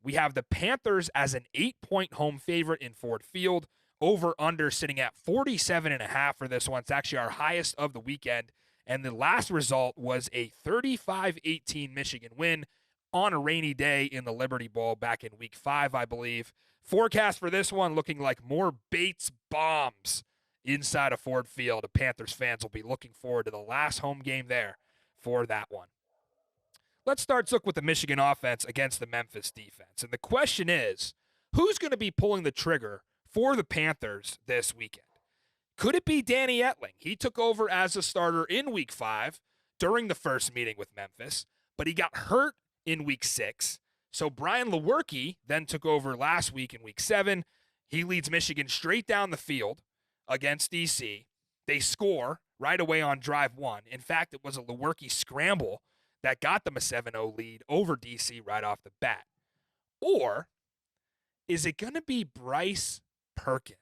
we have the Panthers as an 8-point home favorite in Ford Field. Over-under sitting at 47.5 for this one. It's actually our highest of the weekend. And the last result was a 35-18 Michigan win on a rainy day in the Liberty Bowl back in Week 5, I believe. Forecast for this one looking like more Bates bombs inside of Ford Field. The Panthers fans will be looking forward to the last home game there for that one. Let's start, Zook, with the Michigan offense against the Memphis defense. And the question is, who's going to be pulling the trigger for the Panthers this weekend? Could it be Danny Etling? He took over as a starter in Week 5 during the first meeting with Memphis, but he got hurt in Week 6. So Brian Lewerke then took over last week in Week 7. He leads Michigan straight down the field against DC. They score right away on drive 1. In fact, it was a Lewerke scramble that got them a 7-0 lead over DC right off the bat. Or is it going to be Bryce Perkins?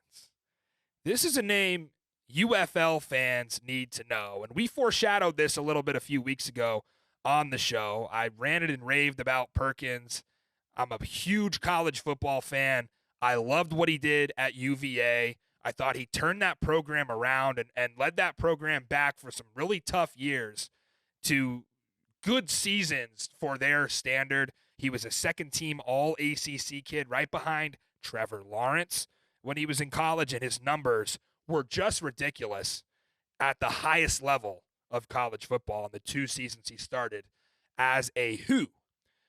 This is a name UFL fans need to know, and we foreshadowed this a little bit a few weeks ago on the show. I ranted and raved about Perkins. I'm a huge college football fan. I loved what he did at UVA. I thought he turned that program around and led that program back for some really tough years to good seasons for their standard. He was a second-team All-ACC kid right behind Trevor Lawrence when he was in college, and his numbers were just ridiculous at the highest level of college football in the 2 seasons he started as a Who.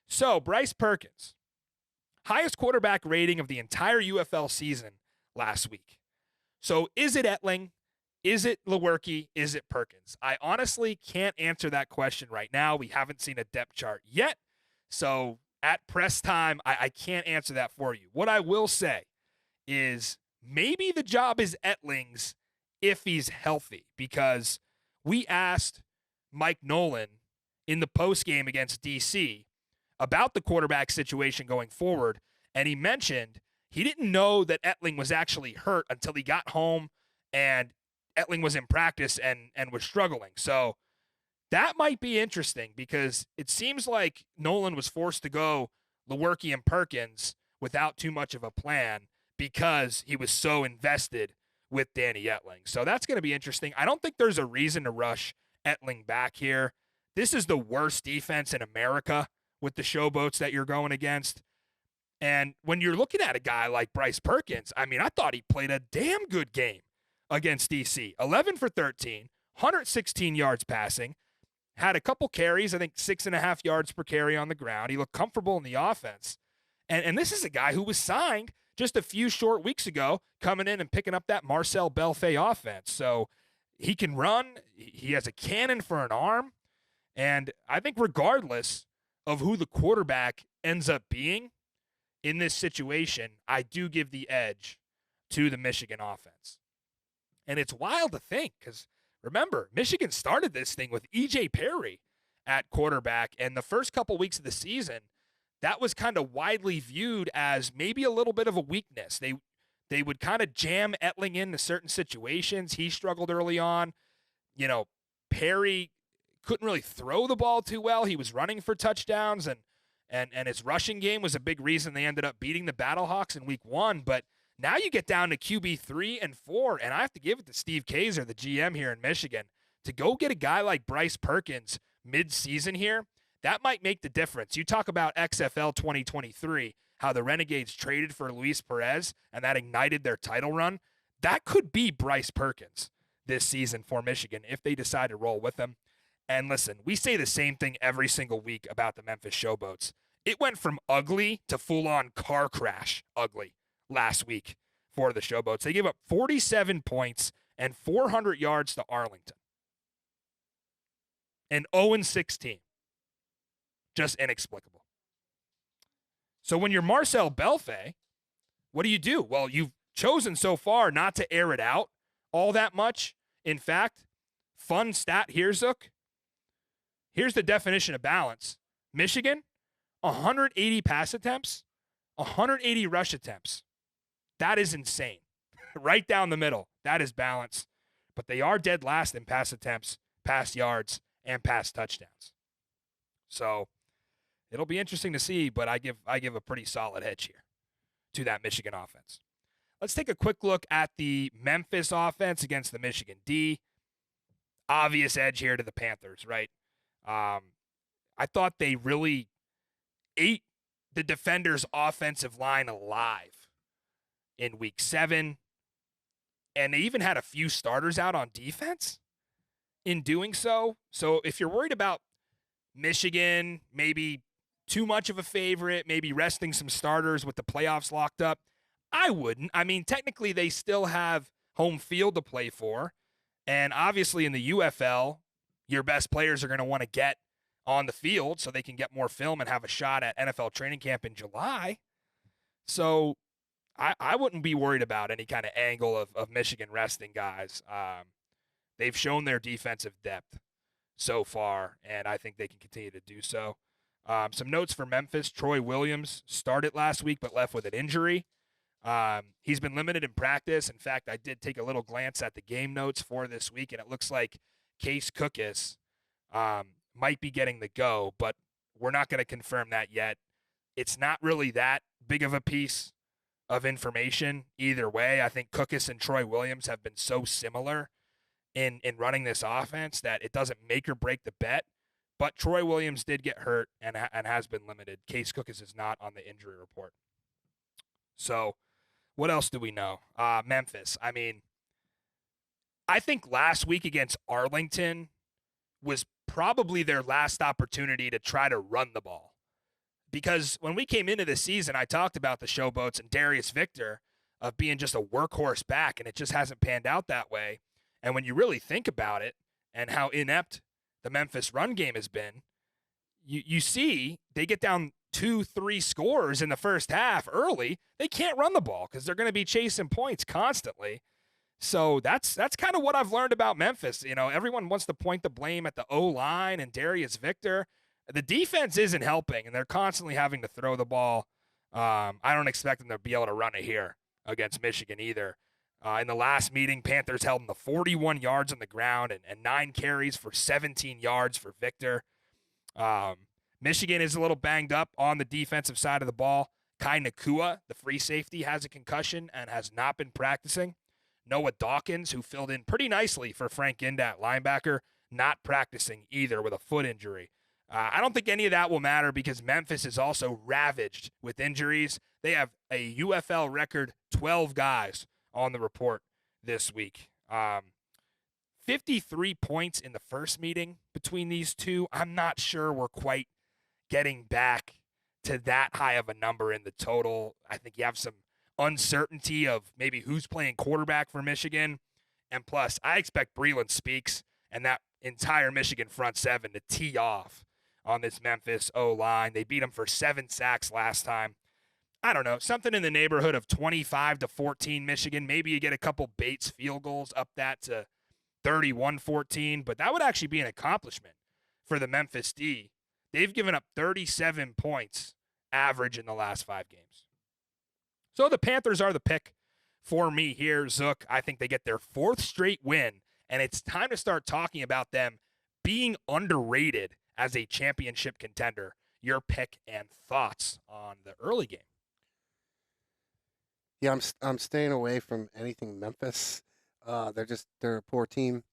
So, Bryce Perkins, highest quarterback rating of the entire UFL season last week. So, is it Etling? Is it Lewerke? Is it Perkins? I honestly can't answer that question right now. We haven't seen a depth chart yet. So, at press time, I can't answer that for you. What I will say is maybe the job is Etling's if he's healthy, because we asked Mike Nolan in the postgame against DC about the quarterback situation going forward, and he mentioned he didn't know that Etling was actually hurt until he got home and Etling was in practice and was struggling. So that might be interesting, because it seems like Nolan was forced to go Lewerke and Perkins without too much of a plan, because he was so invested with Danny Etling. So that's going to be interesting. I don't think there's a reason to rush Etling back here. This is the worst defense in America with the Showboats that you're going against. And when you're looking at a guy like Bryce Perkins, I mean, I thought he played a damn good game against DC. 11 for 13, 116 yards passing, had a couple carries, I think 6.5 yards per carry on the ground. He looked comfortable in the offense. And this is a guy who was signed just a few short weeks ago, coming in and picking up that Marcel Belfay offense. So he can run. He has a cannon for an arm. And I think regardless of who the quarterback ends up being in this situation, I do give the edge to the Michigan offense. And it's wild to think, because remember, Michigan started this thing with E.J. Perry at quarterback, and the first couple weeks of the season, that was kind of widely viewed as maybe a little bit of a weakness. They would kind of jam Etling into certain situations. He struggled early on. You know, Perry couldn't really throw the ball too well. He was running for touchdowns, and his rushing game was a big reason they ended up beating the Battlehawks in Week 1. But now you get down to QB 3 and 4, and I have to give it to Steve Kaiser, the GM here in Michigan, to go get a guy like Bryce Perkins mid-season here. That might make the difference. You talk about XFL 2023, how the Renegades traded for Luis Perez, and that ignited their title run. That could be Bryce Perkins this season for Michigan if they decide to roll with him. And listen, we say the same thing every single week about the Memphis Showboats. It went from ugly to full-on car crash ugly last week for the Showboats. They gave up 47 points and 400 yards to Arlington. An 0-16. Just inexplicable. So when you're Marcel Belfay, what do? Well, you've chosen so far not to air it out all that much. In fact, fun stat here, Zook. Here's the definition of balance. Michigan, 180 pass attempts, 180 rush attempts. That is insane. Right down the middle. That is balance. But they are dead last in pass attempts, pass yards, and pass touchdowns. So, It'll be interesting to see, but I give a pretty solid edge here to that Michigan offense. Let's take a quick look at the Memphis offense against the Michigan D. Obvious edge here to the Panthers, right? I thought they really ate the defenders' offensive line alive in week 7, and they even had a few starters out on defense in doing so. So if you're worried about Michigan, maybe too much of a favorite, maybe resting some starters with the playoffs locked up, I wouldn't. I mean, technically they still have home field to play for, and obviously in the UFL, your best players are going to want to get on the field so they can get more film and have a shot at NFL training camp in July. So I wouldn't be worried about any kind of angle of Michigan resting guys. They've shown their defensive depth so far, and I think they can continue to do so. Some notes for Memphis. Troy Williams started last week but left with an injury. He's been limited in practice. In fact, I did take a little glance at the game notes for this week, and it looks like Case Cookus might be getting the go, but we're not going to confirm that yet. It's not really that big of a piece of information either way. I think Cookus and Troy Williams have been so similar in running this offense that it doesn't make or break the bet. But Troy Williams did get hurt and has been limited. Case Cookus is not on the injury report. So what else do we know? Memphis. I mean, I think last week against Arlington was probably their last opportunity to try to run the ball. Because when we came into the season, I talked about the Showboats and Darius Victor of being just a workhorse back, and it just hasn't panned out that way. And when you really think about it and how inept the Memphis run game has been, you see they get down 2-3 scores in the first half early. They can't run the ball because they're going to be chasing points constantly. So that's kind of what I've learned about Memphis. You know, everyone wants to point the blame at the O-line and Darius Victor. The defense isn't helping, and they're constantly having to throw the ball. I don't expect them to be able to run it here against Michigan either. In the last meeting, Panthers held them to 41 yards on the ground and 9 carries for 17 yards for Victor. Michigan is a little banged up on the defensive side of the ball. Kai Nakua, the free safety, has a concussion and has not been practicing. Noah Dawkins, who filled in pretty nicely for Frank Gindat, linebacker, not practicing either with a foot injury. I don't think any of that will matter because Memphis is also ravaged with injuries. They have a UFL record 12 guys on the report this week. 53 points in the first meeting between these two. I'm not sure we're quite getting back to that high of a number in the total. I think you have some uncertainty of maybe who's playing quarterback for Michigan. And plus, I expect Breland Speaks and that entire Michigan front seven to tee off on this Memphis O-line. They beat them for 7 sacks last time. I don't know, something in the neighborhood of 25-14 Michigan. Maybe you get a couple Bates field goals up that to 31-14, but that would actually be an accomplishment for the Memphis D. They've given up 37 points average in the last 5 games. So the Panthers are the pick for me here, Zook. I think they get their 4th straight win, and it's time to start talking about them being underrated as a championship contender. Your pick and thoughts on the early game. Yeah, I'm staying away from anything Memphis. They're a poor team.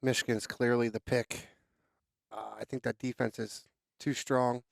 Michigan's clearly the pick. I think that defense is too strong.